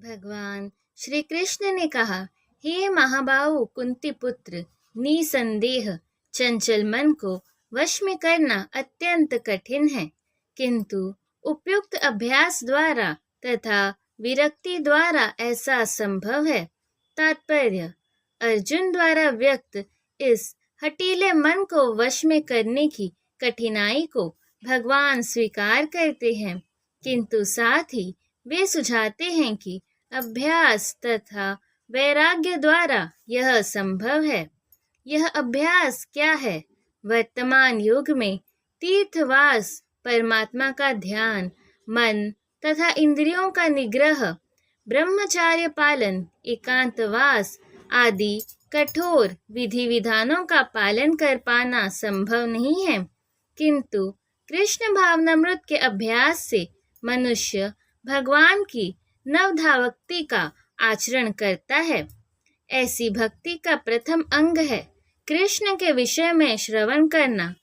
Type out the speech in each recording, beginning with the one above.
भगवान श्री कृष्ण ने कहा, हे महाबाहु कुंती पुत्र, निसंदेह चंचल मन को वश में करना अत्यंत कठिन है, किंतु उपयुक्त अभ्यास द्वारा तथा विरक्ति द्वारा ऐसा संभव है। तात्पर्य: अर्जुन द्वारा व्यक्त इस हठीले मन को वश में करने की कठिनाई को भगवान स्वीकार करते हैं, किंतु साथ ही वे सुझाते हैं कि अभ्यास तथा वैराग्य द्वारा यह संभव है। यह अभ्यास क्या है? वर्तमान युग में तीर्थवास, परमात्मा का ध्यान, मन तथा इंद्रियों का निग्रह, ब्रह्मचार्य पालन, एकांतवास आदि कठोर विधि विधानों का पालन कर पाना संभव नहीं है, किंतु कृष्ण भावनामृत के अभ्यास से मनुष्य भगवान की नवधा भक्ति का आचरण करता है। ऐसी भक्ति का प्रथम अंग है कृष्ण के विषय में श्रवण करना।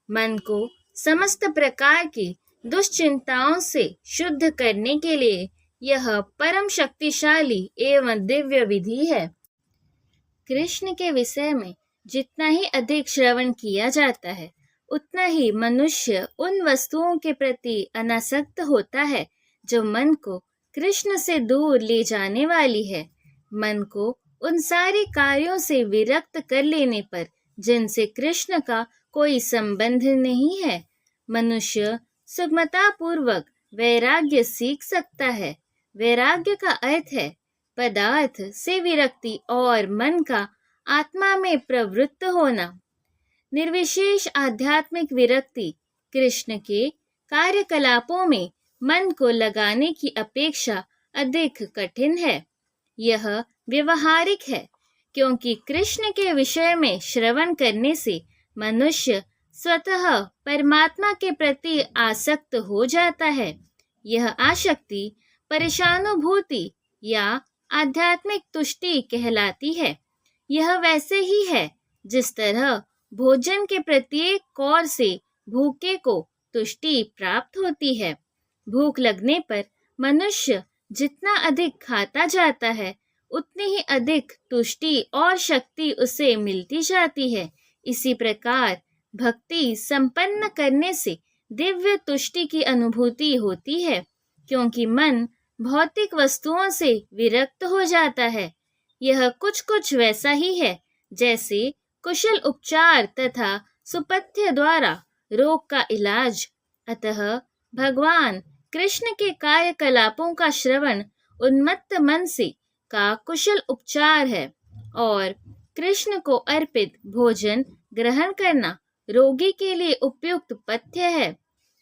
मन को समस्त प्रकार की दुश्चिंताओं से शुद्ध करने के लिए यह परम शक्तिशाली एवं दिव्य विधि है। कृष्ण के विषय में जितना ही अधिक श्रवण किया जाता है, उतना ही मनुष्य उन वस्तुओं के प्रति अनासक्त होता है जो मन को कृष्ण से दूर ले जाने वाली है। मन को उन सारे कार्यों से विरक्त कर लेने पर जिनसे कृष्ण का कोई संबंध नहीं है, मनुष्य सुगमता पूर्वक वैराग्य सीख सकता है। वैराग्य का अर्थ है पदार्थ से विरक्ति और मन का आत्मा में प्रवृत्त होना। निर्विशेष आध्यात्मिक विरक्ति कृष्ण के कार्यकलापों में मन को लगाने की अपेक्षा अधिक कठिन है। यह व्यवहारिक है, क्योंकि कृष्ण के विषय में श्रवण करने से मनुष्य स्वतः परमात्मा के प्रति आसक्त हो जाता है। यह आसक्ति परेशानुभूति या आध्यात्मिक तुष्टि कहलाती है। यह वैसे ही है जिस तरह भोजन के प्रत्येक कौर से भूखे को तुष्टि प्राप्त होती है। भूख लगने पर मनुष्य जितना अधिक खाता जाता है, उतनी ही अधिक तुष्टि और शक्ति उसे मिलती जाती है। इसी प्रकार भक्ति संपन्न करने से दिव्य तुष्टि की अनुभूति होती है, क्योंकि मन भौतिक वस्तुओं से विरक्त हो जाता है। यह कुछ वैसा ही है जैसे कुशल उपचार तथा सुपथ्य द्वारा रोग का इलाज। अतः भगवान कृष्ण के कार्यकलापों का श्रवण उन्मत्त मन से का कुशल उपचार है, और कृष्ण को अर्पित भोजन ग्रहण करना रोगी के लिए उपयुक्त पथ्य है।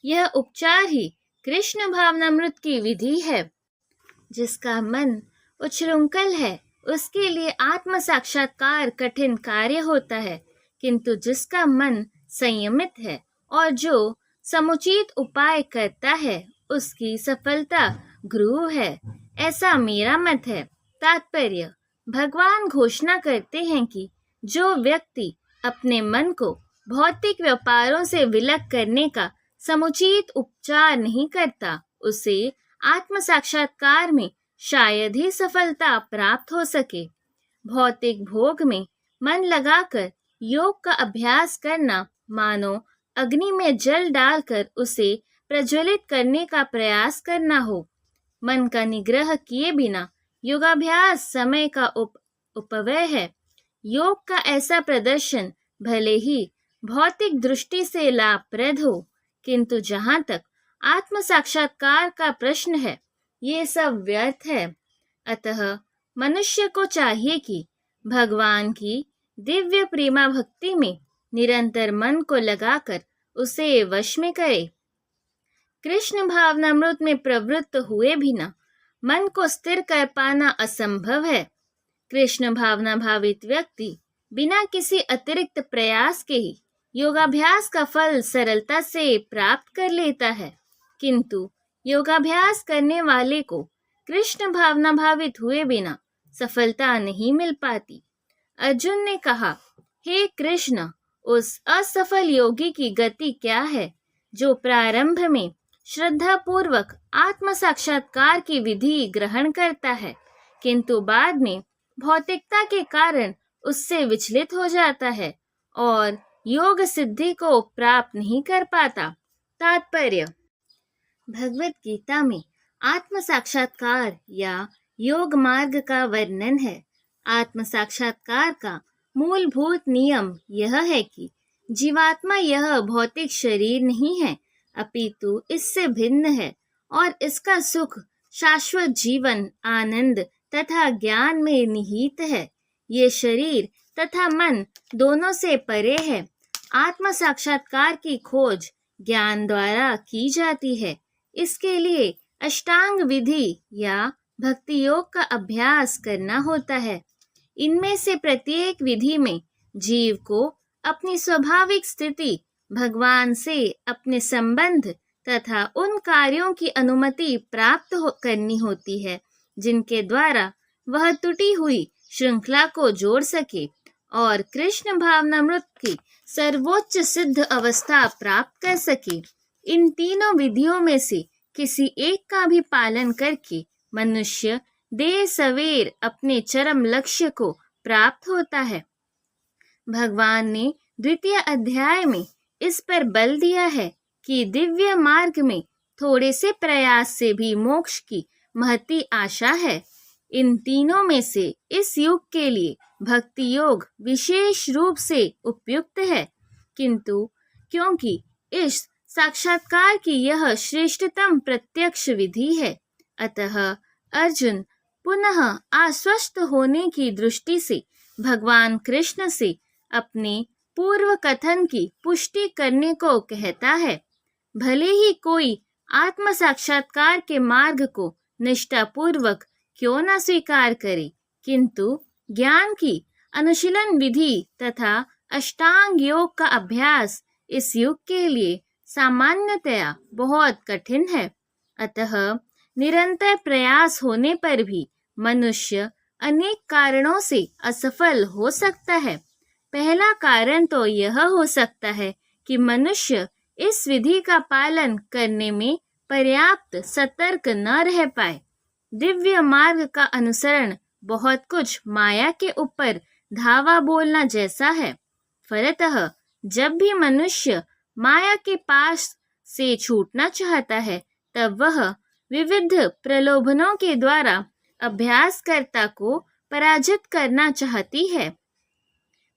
यह उपचार ही कृष्ण भावनामृत की विधि है। जिसका मन उच्छृंखल है, उसके लिए आत्म साक्षात्कार कठिन कार्य होता है, किंतु जिसका मन संयमित है और जो समुचित उपाय करता है, उसकी सफलता ध्रुव है। ऐसा मेरा मत है। तात्पर्य: भगवान घोषणा करते हैं कि जो व्यक्ति अपने मन को भौतिक व्यापारों से विलग करने का समुचित उपचार नहीं करता, उसे आत्म साक्षात्कार में शायद ही सफलता प्राप्त हो सके। भौतिक भोग में मन लगाकर योग का अभ्यास करना मानो अग्नि में जल डालकर उसे प्रज्वलित करने का प्रयास करना हो। मन का निग्रह किए बिना योगाभ्यास समय का उपव्यय है। योग का ऐसा प्रदर्शन भले ही भौतिक दृष्टि से लाभप्रद हो, किंतु जहाँ तक आत्म साक्षात्कार का प्रश्न है, ये सब व्यर्थ है। अतः मनुष्य को चाहिए कि भगवान की दिव्य प्रेमा भक्ति में निरंतर मन को लगाकर उसे वश में करे। कृष्ण भावनामृत में प्रवृत्त हुए बिना मन को स्थिर कर पाना असंभव है। कृष्ण भावना भावित व्यक्ति बिना किसी अतिरिक्त प्रयास के ही योगाभ्यास का फल सरलता से प्राप्त कर लेता है, किंतु योगाभ्यास करने वाले को कृष्ण भावना भावित हुए बिना सफलता नहीं मिल पाती। अर्जुन ने कहा, हे कृष्ण, उस असफल योगी की गति क्या है जो प्रारंभ में श्रद्धा पूर्वक आत्म साक्षात्कार की विधि ग्रहण करता है, किंतु बाद में भौतिकता के कारण उससे विचलित हो जाता है और योग सिद्धि को प्राप्त नहीं कर पाता। तात्पर्य: भगवत गीता में आत्म साक्षात्कार या योग मार्ग का वर्णन है। आत्म साक्षात्कार का मूलभूत नियम यह है कि जीवात्मा यह भौतिक शरीर नहीं है, अपितु इससे भिन्न है और इसका सुख शाश्वत जीवन, आनंद तथा ज्ञान में निहित है। ये शरीर तथा मन दोनों से परे है। आत्म साक्षात्कार की खोज ज्ञान द्वारा की जाती है। इसके लिए अष्टांग विधि या भक्ति योग का अभ्यास करना होता है। इनमें से प्रत्येक विधि में जीव को अपनी स्वाभाविक स्थिति, भगवान से अपने संबंध तथा उन कार्यों की अनुमति प्राप्त करनी होती है जिनके द्वारा वह टूटी हुई श्रृंखला को जोड़ सके और कृष्ण भावनामृत की सर्वोच्च सिद्ध अवस्था प्राप्त कर सके। इन तीनों विधियों में से किसी एक का भी पालन करके मनुष्य देर सवेर अपने चरम लक्ष्य को प्राप्त होता है। भगवान ने द्वितीय अध्याय में इस पर बल दिया है कि दिव्य मार्ग में थोड़े से प्रयास से भी मोक्ष की महती आशा है। इन तीनों में से इस युग के लिए भक्ति योग विशेष रूप से उपयुक्त है, किंतु क्योंकि इस साक्षात्कार की यह श्रेष्ठतम प्रत्यक्ष विधि है, अतः अर्जुन पुनः आश्वस्त होने की दृष्टि से भगवान कृष्ण से अपने पूर्व कथन की पुष्टि करने को कहता है। भले ही कोई आत्म साक्षात्कार के मार्ग को निष्ठापूर्वक क्यों न स्वीकार करे, किंतु ज्ञान की अनुशीलन विधि तथा अष्टांग योग का अभ्यास इस युग के लिए सामान्यतया बहुत कठिन है। अतः निरंतर प्रयास होने पर भी मनुष्य अनेक कारणों से असफल हो सकता है। पहला कारण तो यह हो सकता है कि मनुष्य इस विधि का पालन करने में पर्याप्त सतर्क न रह पाए। दिव्य मार्ग का अनुसरण बहुत कुछ माया के ऊपर धावा बोलना जैसा है। फलतः जब भी मनुष्य माया के पास से छूटना चाहता है, तब वह विविध प्रलोभनों के द्वारा अभ्यासकर्ता को पराजित करना चाहती है।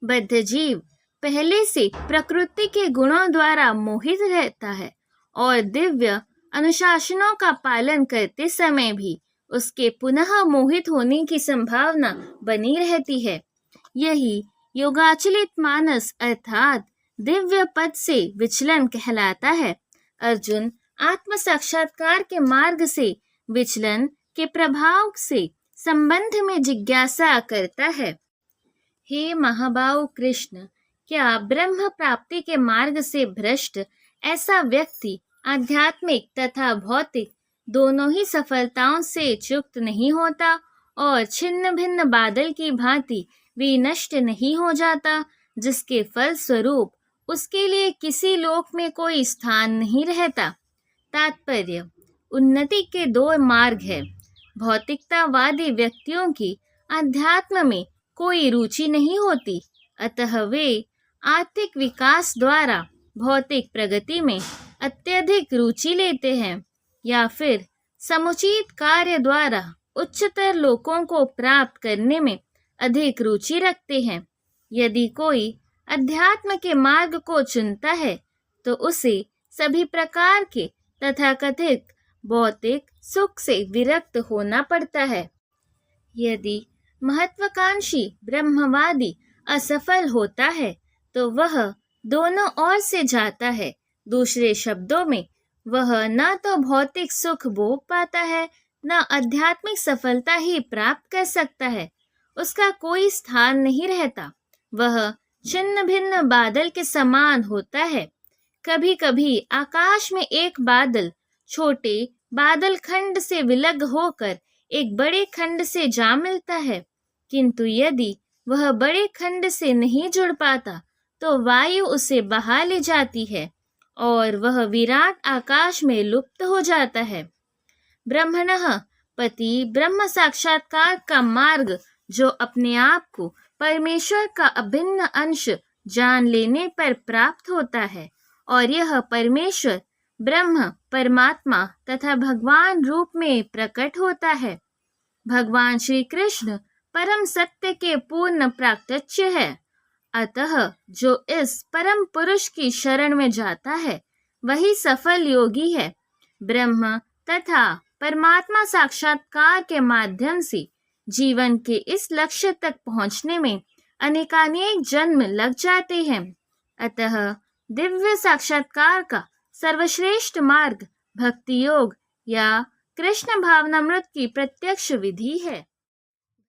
बद्ध जीव पहले से प्रकृति के गुणों द्वारा मोहित रहता है और दिव्य अनुशासनों का पालन करते समय भी उसके पुनः मोहित होने की संभावना बनी रहती है। यही योगाचलित मानस अर्थात दिव्य पद से विचलन कहलाता है। अर्जुन आत्म साक्षात्कार के मार्ग से विचलन के प्रभाव से संबंध में जिज्ञासा करता है। हे महाबाहु कृष्ण, क्या ब्रह्म प्राप्ति के मार्ग से भ्रष्ट ऐसा व्यक्ति आध्यात्मिक तथा भौतिक दोनों ही सफलताओं से चुक्त नहीं होता और छिन्न भिन्न बादल की भांति विनष्ट नहीं हो जाता, जिसके फल स्वरूप उसके लिए किसी लोक में कोई स्थान नहीं रहता? तात्पर्य: उन्नति के दो मार्ग है। भौतिकतावादी व्यक्तियों की अध्यात्म में कोई रुचि नहीं होती, अतः वे आर्थिक विकास द्वारा भौतिक प्रगति में अत्यधिक रुचि लेते हैं, या फिर समुचित कार्य द्वारा उच्चतर लोकों को प्राप्त करने में अधिक रुचि रखते हैं। यदि कोई अध्यात्म के मार्ग को चुनता है, तो उसे सभी प्रकार के तथाकथित भौतिक सुख से विरक्त होना पड़ता है। यदि महत्वाकांक्षी ब्रह्मवादी असफल होता है, तो वह दोनों ओर से जाता है। दूसरे शब्दों में, वह न तो भौतिक सुख भोग पाता है, न आध्यात्मिक सफलता ही प्राप्त कर सकता है। उसका कोई स्थान नहीं रहता। वह छिन्न भिन्न बादल के समान होता है। कभी कभी आकाश में एक बादल छोटे बादल खंड से विलग होकर एक बड़े खंड से जा मिलता है, किंतु यदि वह बड़े खंड से नहीं जुड़ पाता, तो वायु उसे बहा ले जाती है और वह विराट आकाश में लुप्त हो जाता है। ब्रह्मणः पति ब्रह्म साक्षात्कार का मार्ग जो अपने आप को परमेश्वर का अभिन्न अंश जान लेने पर प्राप्त होता है, और यह परमेश्वर ब्रह्म परमात्मा तथा भगवान रूप में प्रकट होता है। भगवान श्री कृष्ण परम सत्य के पूर्ण प्राकट्य है। अतः जो इस परम पुरुष की शरण में जाता है वही सफल योगी है। ब्रह्म तथा परमात्मा साक्षात्कार के माध्यम से जीवन के इस लक्ष्य तक पहुंचने में अनेकानेक जन्म लग जाते हैं। अतः दिव्य साक्षात्कार का सर्वश्रेष्ठ मार्ग भक्ति योग या कृष्ण भावनामृत की प्रत्यक्ष विधि है।